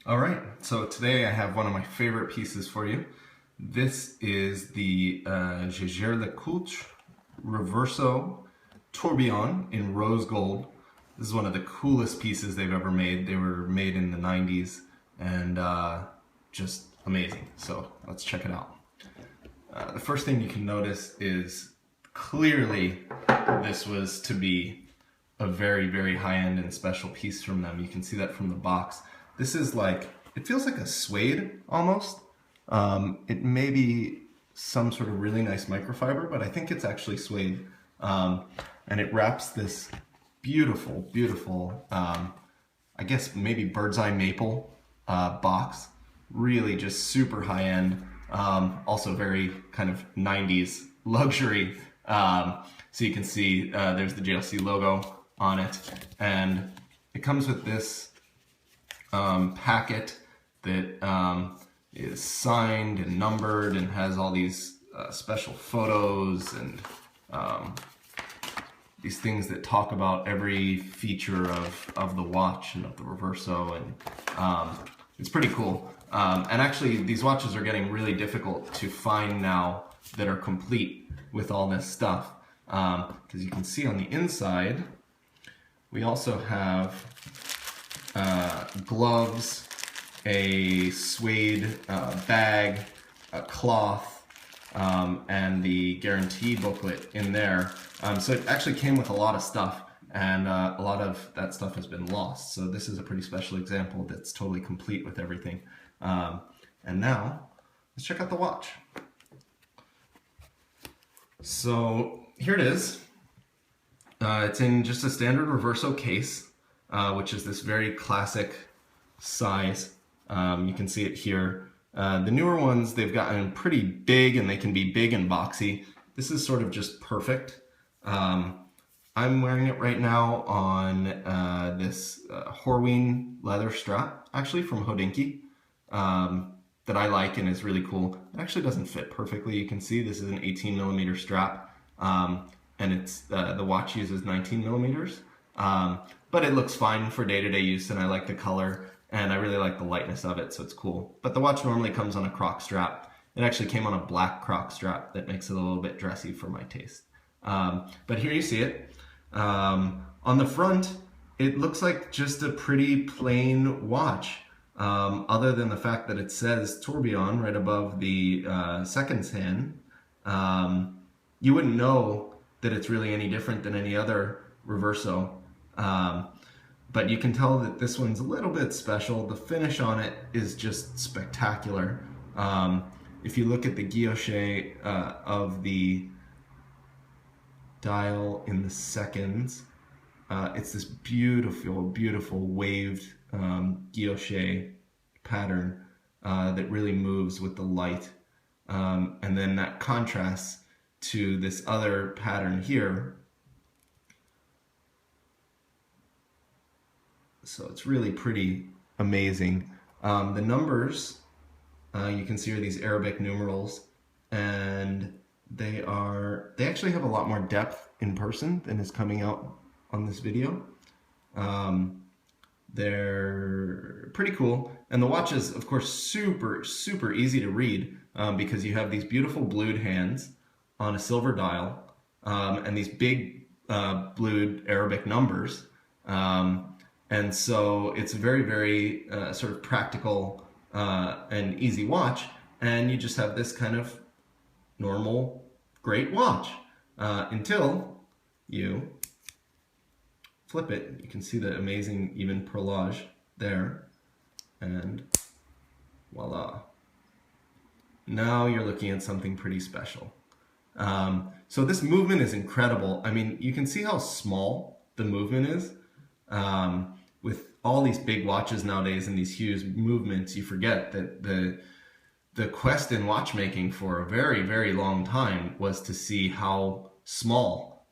All right, so today I have one of my favorite pieces for you. This is the Jaeger le Coultre Reverso Tourbillon in rose gold. This is one of the coolest pieces they've ever made. They were made in the 90s and just amazing. So let's check it out. The first thing you can notice is clearly this was to be a very, very high-end and special piece from them. You can see that from the box. This is like, it feels like a suede almost. It may be some sort of really nice microfiber, but I think it's actually suede. And it wraps this beautiful, beautiful, I guess maybe bird's eye maple box. Really just super high end. Also very kind of 90s luxury. So you can see there's the JLC logo on it. And it comes with this packet that is signed and numbered and has all these special photos and these things that talk about every feature of the watch and of the Reverso, and it's pretty cool. And actually these watches are getting really difficult to find now that are complete with all this stuff, because you can see on the inside we also have gloves, a suede bag, a cloth, and the guarantee booklet in there. So it actually came with a lot of stuff, and a lot of that stuff has been lost. So this is a pretty special example that's totally complete with everything. And now, let's check out the watch. So here it is. It's in just a standard Reverso case, which is this very classic size. You can see it here. The newer ones, they've gotten pretty big, and they can be big and boxy. This is sort of just perfect. I'm wearing it right now on this Horween leather strap, actually from Hodinkee, that I like and is really cool. It actually doesn't fit perfectly. You can see this is an 18mm strap, and it's the watch uses 19mm. But it looks fine for day-to-day use, and I like the color, and I really like the lightness of it, so it's cool. But the watch normally comes on a croc strap. It actually came on a black croc strap that makes it a little bit dressy for my taste. But here you see it. On the front, it looks like just a pretty plain watch, other than the fact that it says Tourbillon right above the seconds hand. You wouldn't know that it's really any different than any other Reverso. But you can tell that this one's a little bit special. The finish on it is just spectacular. If you look at the guilloche of the dial in the seconds, it's this beautiful, beautiful waved guilloche pattern that really moves with the light. And then that contrasts to this other pattern here. So it's really pretty amazing. The numbers you can see are these Arabic numerals, and they actually have a lot more depth in person than is coming out on this video. They're pretty cool, and the watch is of course super, super easy to read, because you have these beautiful blued hands on a silver dial, and these big blued Arabic numbers. And so it's a very, very sort of practical and easy watch, and you just have this kind of normal, great watch until you flip it. You can see the amazing even perlage there, and voila. Now you're looking at something pretty special. So this movement is incredible. I mean, you can see how small the movement is. With all these big watches nowadays and these huge movements, you forget that the quest in watchmaking for a very, very long time was to see how small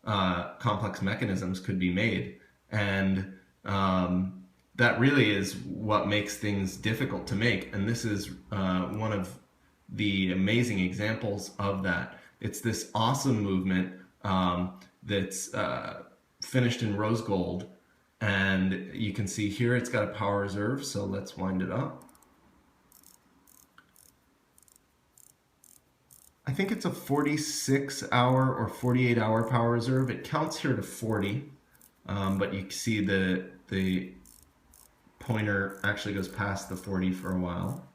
complex mechanisms could be made. And that really is what makes things difficult to make. And this is one of the amazing examples of that. It's this awesome movement that's finished in rose gold, And you can see here it's got a power reserve, so let's wind it up. I think it's a 46-hour or 48-hour power reserve. It counts here to 40, but you see the pointer actually goes past the 40 for a while.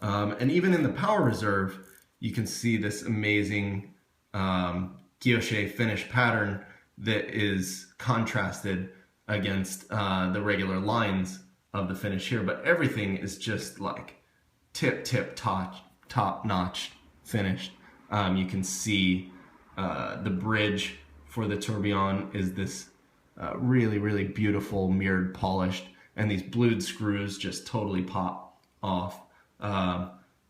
And even in the power reserve, you can see this amazing guilloche finish pattern that is contrasted against the regular lines of the finish here. But everything is just like top notch finished. You can see the bridge for the tourbillon is this really beautiful mirrored polished, and these blued screws just totally pop off.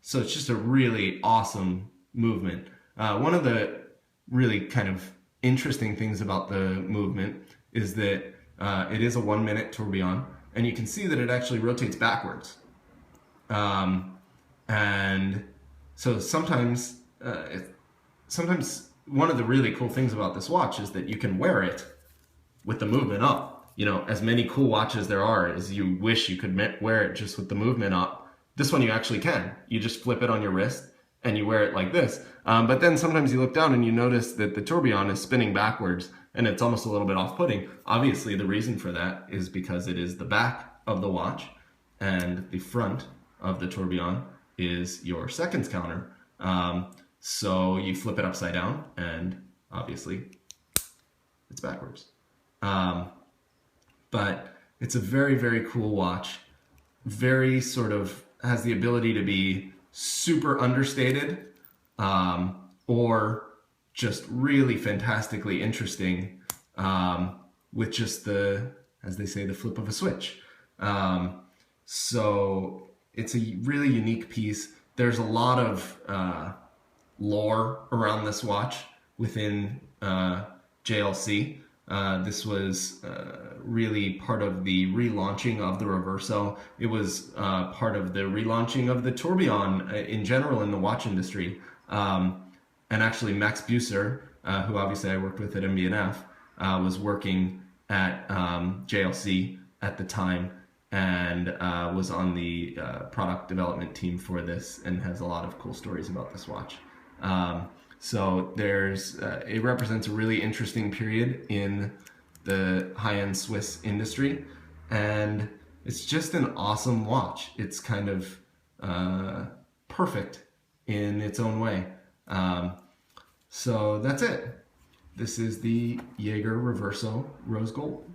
So it's just a really awesome movement. One of the really kind of interesting things about the movement is that it is a 1-minute tourbillon, and you can see that it actually rotates backwards. And so sometimes one of the really cool things about this watch is that you can wear it with the movement up. You know, as many cool watches there are as you wish you could wear it just with the movement up, this one you actually can. You just flip it on your wrist and you wear it like this. But then sometimes you look down and you notice that the tourbillon is spinning backwards, and it's almost a little bit off-putting. Obviously, the reason for that is because it is the back of the watch, and the front of the tourbillon is your seconds counter. So you flip it upside down, and obviously it's backwards. But it's a very cool watch. Very sort of has the ability to be super understated, or just really fantastically interesting, with just the, as they say, the flip of a switch. So it's a really unique piece. There's a lot of lore around this watch within JLC. This was really part of the relaunching of the Reverso. It was part of the relaunching of the Tourbillon in general in the watch industry. And actually Max Buser, who obviously I worked with at MB&F, was working at JLC at the time, and was on the product development team for this, and has a lot of cool stories about this watch. So there's, it represents a really interesting period in the high-end Swiss industry, and it's just an awesome watch. It's kind of perfect in its own way. So that's it. This is the Jaeger Reverso Rose Gold.